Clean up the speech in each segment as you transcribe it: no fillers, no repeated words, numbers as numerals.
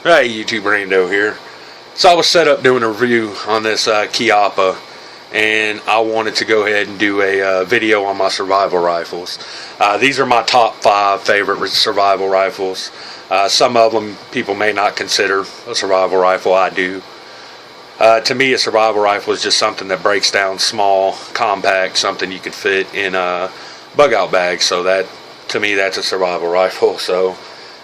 Hey YouTube, Rando here. So I was set up doing a review on this Chiappa, and I wanted to go ahead and do a video on my survival rifles. These are my top 5 favorite survival rifles. Some of them people may not consider a survival rifle. I do. To me, a survival rifle is just something that breaks down small, compact, something you could fit in a bug out bag. So that, to me, that's a survival rifle. So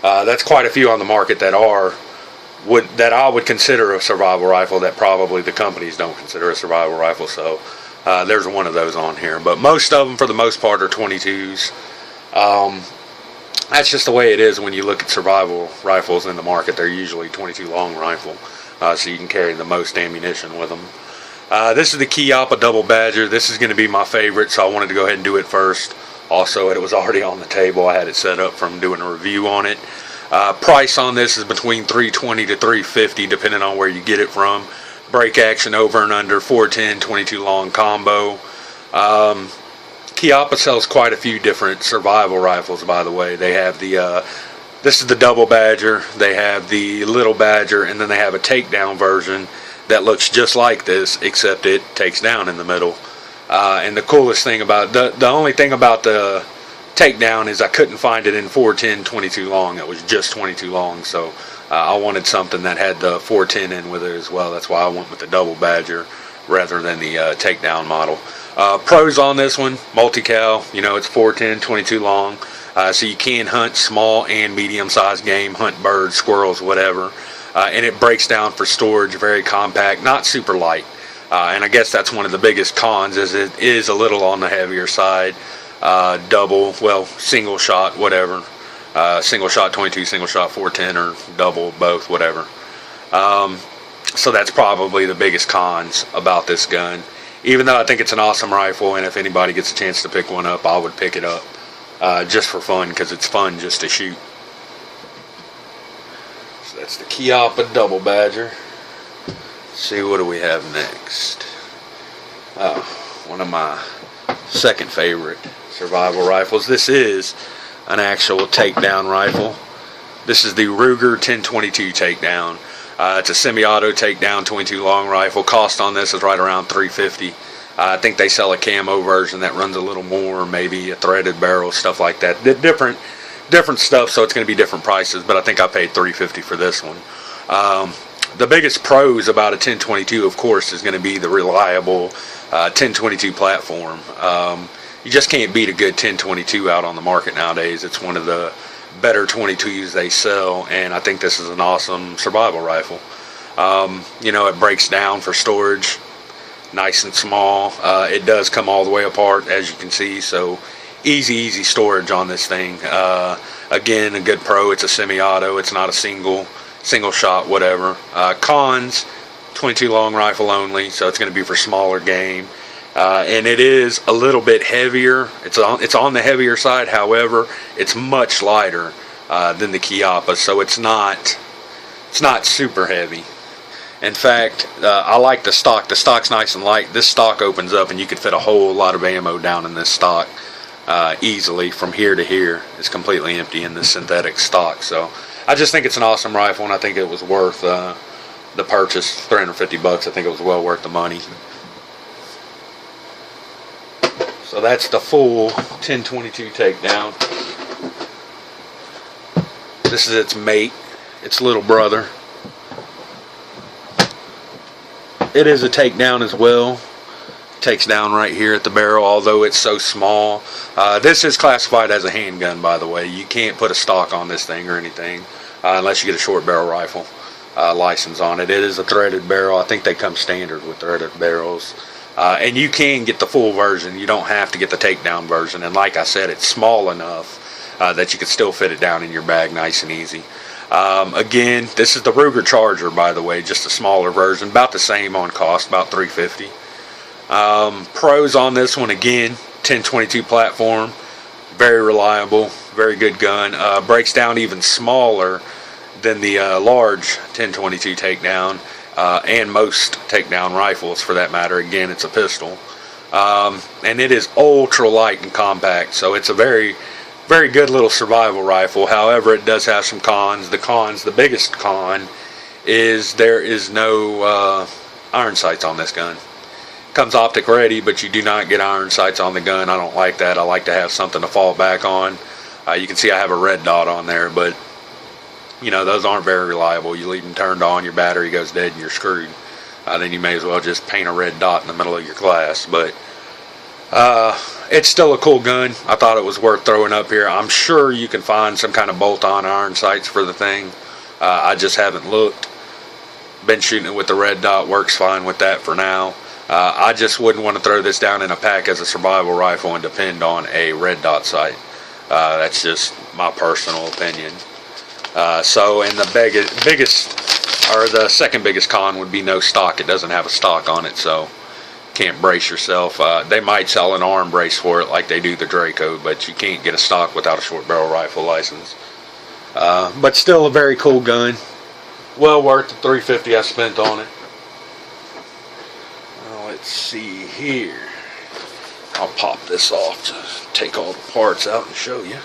that's quite a few on the market that I would consider a survival rifle that probably the companies don't consider a survival rifle. So there's one of those on here, but most of them for the most part are 22s. That's just the way it is when you look at survival rifles in the market. They're usually 22 long rifle, so you can carry the most ammunition with them. This is the Chiappa Double Badger. This is going to be my favorite, so I wanted to go ahead and do it first. Also, it was already on the table. I had it set up from doing a review on it. Price on this is between $320 to $350 depending on where you get it from. Break action over and under, 410, 22 long combo. Chiappa sells quite a few different survival rifles, by the way. They have the this is the Double Badger, they have the Little Badger, and then they have a takedown version that looks just like this, except it takes down in the middle. And the coolest thing about the only thing about the takedown is I couldn't find it in 410 22 long. It was just 22 long, so I wanted something that had the 410 in with it as well. That's why I went with the Double Badger rather than the takedown model. Pros on this one: multi-cal, you know, it's 410 22 long, so you can hunt small and medium-sized game, hunt birds, squirrels, whatever, and it breaks down for storage, very compact, not super light, and I guess that's one of the biggest cons, is it is a little on the heavier side. Double, well, single shot, whatever, single shot 22, single shot 410, or double, both, whatever. So that's probably the biggest cons about this gun, even though I think it's an awesome rifle, and if anybody gets a chance to pick one up, I would pick it up just for fun, because it's fun just to shoot. So that's the Chiappa Double Badger. Let's see, what do we have next? Oh, one of my second favorite survival rifles. This is an actual takedown rifle. This is the Ruger 1022 takedown. It's a semi-auto takedown 22 long rifle. Cost on this is right around $350. I think they sell a camo version that runs a little more, maybe a threaded barrel, stuff like that. Different stuff, so it's going to be different prices, but I think I paid $350 for this one. The biggest pros about a 1022, of course, is going to be the reliable 1022 platform. You just can't beat a good 1022 out on the market nowadays. It's one of the better 22s they sell, and I think this is an awesome survival rifle. You know, it breaks down for storage, nice and small. It does come all the way apart, as you can see, so easy storage on this thing. Again, a good pro, it's a semi-auto, it's not a single shot, whatever. Cons: 22 long rifle only, so it's going to be for smaller game, and it is a little bit heavier. It's on the heavier side. However, it's much lighter than the Chiappa, so it's not super heavy. In fact, I like the stock. The stock's nice and light. This stock opens up and you could fit a whole lot of ammo down in this stock easily. From here to here, it's completely empty in this synthetic stock. So I just think it's an awesome rifle, and I think it was worth the purchase. $350. I think it was well worth the money. So that's the full 1022 takedown. This is its mate, its little brother. It is a takedown as well. Takes down right here at the barrel, although it's so small. This is classified as a handgun, by the way. You can't put a stock on this thing or anything unless you get a short barrel rifle license on it. It is a threaded barrel. I think they come standard with threaded barrels. And you can get the full version. You don't have to get the takedown version. And like I said, it's small enough that you can still fit it down in your bag nice and easy. Again, this is the Ruger Charger, by the way, just a smaller version, about the same on cost, about $350. Pros on this one: again, 1022 platform, very reliable, very good gun. Breaks down even smaller than the large 1022 takedown, and most takedown rifles for that matter. Again, it's a pistol, and it is ultra light and compact, so it's a very very good little survival rifle. However, it does have some cons. The biggest con is there is no iron sights on this gun. Comes optic ready, but you do not get iron sights on the gun. I don't like that. I like to have something to fall back on. You can see I have a red dot on there, but you know, those aren't very reliable. You leave them turned on, your battery goes dead and you're screwed. Then you may as well just paint a red dot in the middle of your glass. But it's still a cool gun. I thought it was worth throwing up here. I'm sure you can find some kind of bolt-on iron sights for the thing. I just haven't looked. Been shooting it with the red dot, works fine with that for now. I just wouldn't want to throw this down in a pack as a survival rifle and depend on a red dot sight. That's just my personal opinion. So, and the second biggest con would be no stock. It doesn't have a stock on it, so can't brace yourself. They might sell an arm brace for it like they do the Draco, but you can't get a stock without a short barrel rifle license. But still a very cool gun. Well worth the $350 I spent on it. Let's see here. I'll pop this off to take all the parts out and show you.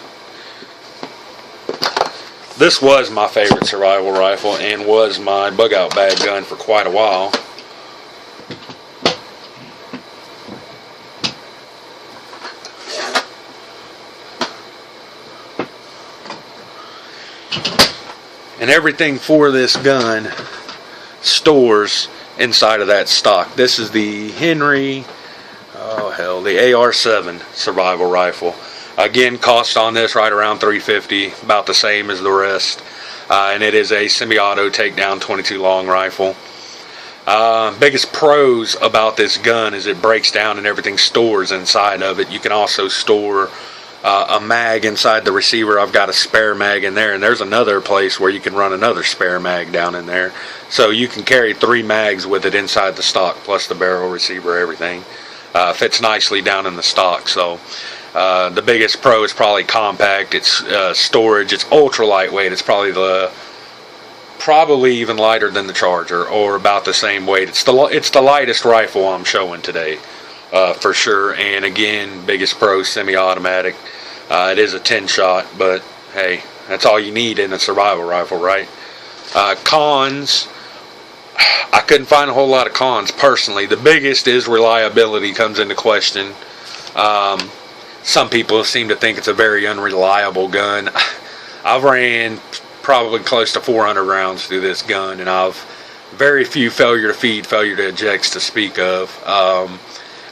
This was my favorite survival rifle and was my bug out bag gun for quite a while. And everything for this gun stores inside of that stock. This is the Henry, the AR-7 survival rifle. Again, cost on this right around $350, about the same as the rest. And it is a semi-auto takedown 22 long rifle. Biggest pros about this gun is it breaks down and everything stores inside of it. You can also store a mag inside the receiver. I've got a spare mag in there, and there's another place where you can run another spare mag down in there. So you can carry 3 mags with it inside the stock, plus the barrel, receiver, everything. Fits nicely down in the stock. So the biggest pro is probably compact. It's storage. It's ultra lightweight. It's probably even lighter than the Charger, or about the same weight. It's the lightest rifle I'm showing today, for sure. And again, biggest pro, semi-automatic. It is a 10-shot, but hey, that's all you need in a survival rifle, right? Cons, I couldn't find a whole lot of cons personally. The biggest is reliability comes into question. Some people seem to think it's a very unreliable gun. I've ran probably close to 400 rounds through this gun, and I've very few failure to feed, failure to ejects to speak of.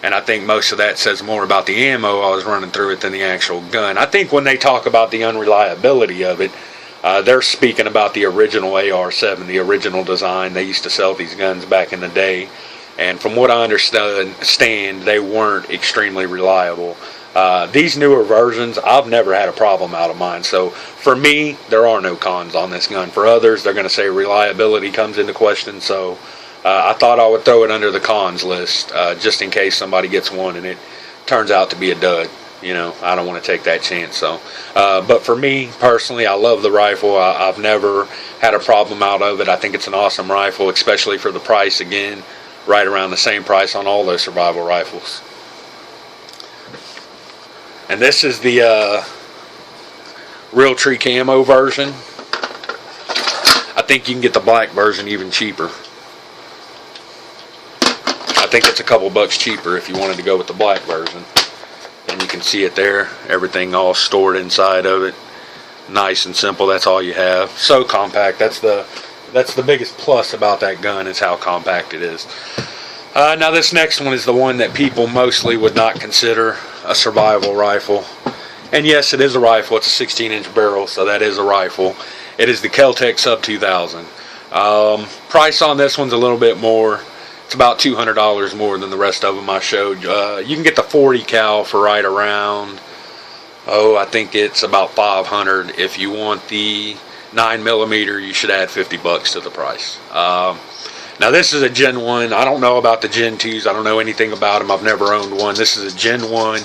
And I think most of that says more about the ammo I was running through it than the actual gun. I think when they talk about the unreliability of it, they're speaking about the original AR-7, the original design. They used to sell these guns back in the day, and from what I understand, they weren't extremely reliable. These newer versions, I've never had a problem out of mine. So for me, there are no cons on this gun. For others, they're going to say reliability comes into question. So I thought I would throw it under the cons list, just in case somebody gets one and it turns out to be a dud. You know, I don't want to take that chance. So, but for me personally, I love the rifle. I've never had a problem out of it. I think it's an awesome rifle, especially for the price. Again, right around the same price on all those survival rifles. And this is the Realtree camo version. I think you can get the black version even cheaper. I think it's a couple bucks cheaper if you wanted to go with the black version. And you can see it there, everything all stored inside of it. Nice and simple, that's all you have. So compact, that's the biggest plus about that gun, is how compact it is. Now this next one is the one that people mostly would not consider a survival rifle. And yes, it is a rifle. It's a 16-inch barrel, so that is a rifle. It is the Kel-Tec Sub 2000. Price on this one's a little bit more. It's about $200 more than the rest of them I showed. You can get the 40 cal for right around, I think it's about $500. If you want the 9mm, you should add $50 to the price. Now this is a Gen 1. I don't know about the Gen 2s. I don't know anything about them. I've never owned one. This is a Gen 1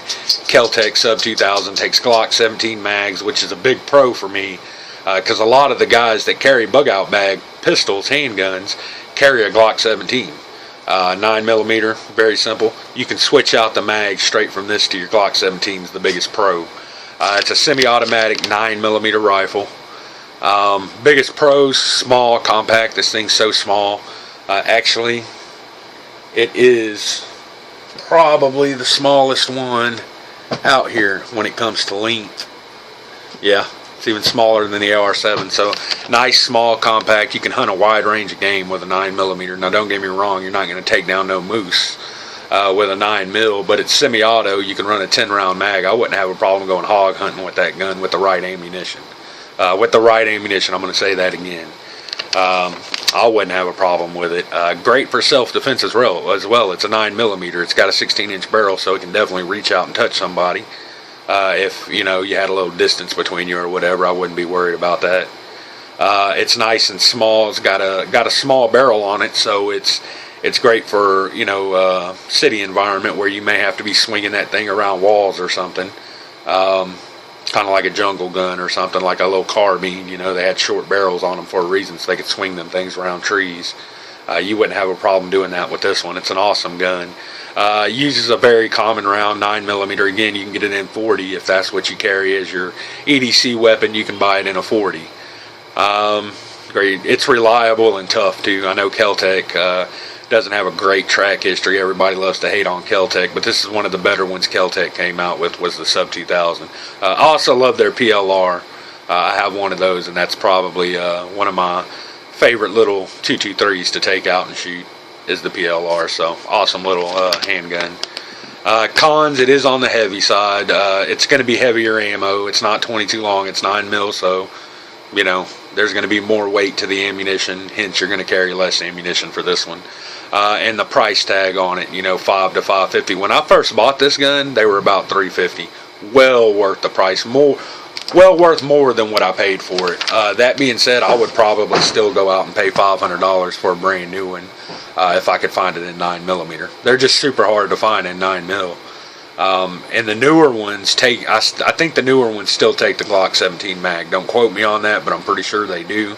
Kel-Tec Sub 2000. Takes Glock 17 mags, which is a big pro for me, because a lot of the guys that carry bug out bag pistols, handguns, carry a Glock 17. 9mm, very simple. You can switch out the mag straight from this to your Glock 17 is the biggest pro. It's a semi-automatic 9mm rifle. Biggest pros, small, compact. This thing's so small. Actually, it is probably the smallest one out here when it comes to length. Yeah, it's even smaller than the AR-7. So nice, small, compact. You can hunt a wide range of game with a 9mm. Now, don't get me wrong, you're not going to take down no moose with a 9mm, but it's semi-auto. You can run a 10-round mag. I wouldn't have a problem going hog hunting with that gun with the right ammunition. With the right ammunition, I'm going to say that again. I wouldn't have a problem with it. Great for self-defense as well. It's a 9mm. It's got a 16-inch barrel, so it can definitely reach out and touch somebody. If you had a little distance between you or whatever, I wouldn't be worried about that. It's nice and small. It's got a small barrel on it, so it's great for city environment where you may have to be swinging that thing around walls or something. Kind of like a jungle gun or something, like a little carbine. They had short barrels on them for a reason, so they could swing them things around trees. You wouldn't have a problem doing that with this one. It's an awesome gun. Uses a very common round, 9mm. Again, you can get it in 40 if that's what you carry as your EDC weapon. You can buy it in a 40. Great. It's reliable and tough too. I know Kel-Tec doesn't have a great track history. Everybody loves to hate on Kel-Tec, but this is one of the better ones Kel-Tec came out with, was the Sub 2000. I also love their PLR. I have one of those, and that's probably one of my favorite little 223s to take out and shoot is the PLR. So awesome little handgun. Cons, it is on the heavy side. It's going to be heavier ammo. It's not 22 long, it's 9mm, so there's going to be more weight to the ammunition, hence you're going to carry less ammunition for this one. And the price tag on it, $5 to $5.50. When I first bought this gun, they were about $3.50. Well worth the price. Well worth more than what I paid for it. That being said, I would probably still go out and pay $500 for a brand new one if I could find it in 9mm. They're just super hard to find in 9mm. And the newer ones I think the newer ones still take the Glock 17 mag. Don't quote me on that, but I'm pretty sure they do.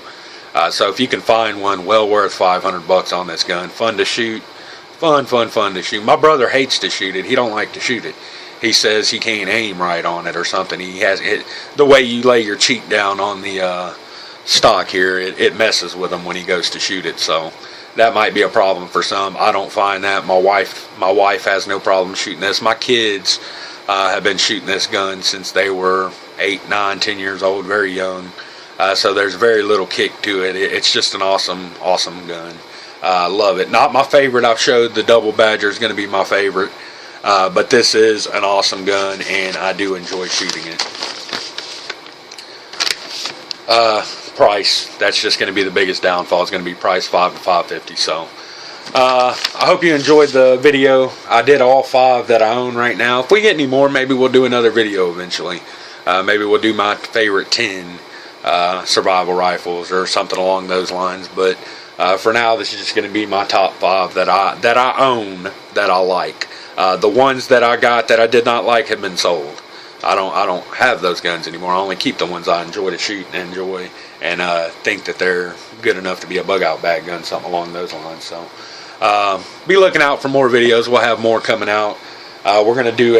So if you can find one, well worth $500 on this gun. Fun to shoot. Fun to shoot. My brother hates to shoot it. He don't like to shoot it. He says he can't aim right on it or something. He has it, the way you lay your cheek down on the stock here, it messes with him when he goes to shoot it. So that might be a problem for some. I don't find that. My wife has no problem shooting this. My kids have been shooting this gun since they were 8, 9, 10 years old, very young. So there's very little kick to it. It's just an awesome gun. Love it. Not my favorite. I've showed the Double Badger is going to be my favorite. But this is an awesome gun, and I do enjoy shooting it. Price, that's just going to be the biggest downfall. It's going to be price $5 to $5.50. So I hope you enjoyed the video. I did all 5 that I own right now. If we get any more, maybe we'll do another video eventually. Maybe we'll do my favorite 10 survival rifles or something along those lines. But for now, this is just going to be my top 5 that I own that I like. The ones that I got that I did not like have been sold. I don't have those guns anymore. I only keep the ones I enjoy to shoot and enjoy, and think that they're good enough to be a bug out bag gun, something along those lines. So be looking out for more videos. We'll have more coming out. We're going to do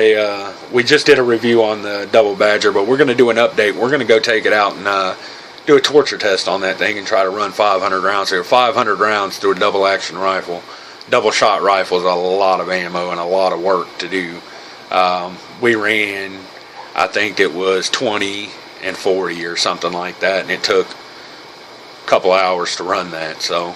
we just did a review on the Double Badger, but we're going to do an update. We're going to go take it out and do a torture test on that thing and try to run 500 rounds here. 500 rounds through a double action rifle. Double shot rifle is a lot of ammo and a lot of work to do. We ran, I think it was 20 and 40 or something like that, and it took a couple hours to run that. So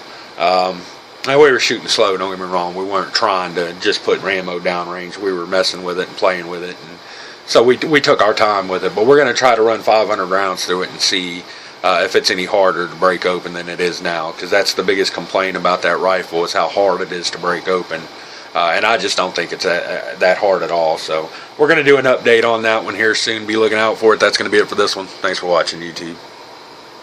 we were shooting slow, don't get me wrong. We weren't trying to just put ammo down range. We were messing with it and playing with it, and so we took our time with it. But we're going to try to run 500 rounds through it and see if it's any harder to break open than it is now, because that's the biggest complaint about that rifle, is how hard it is to break open. And I just don't think it's that hard at all. So we're going to do an update on that one here soon. Be looking out for it. That's going to be it for this one. Thanks for watching, YouTube.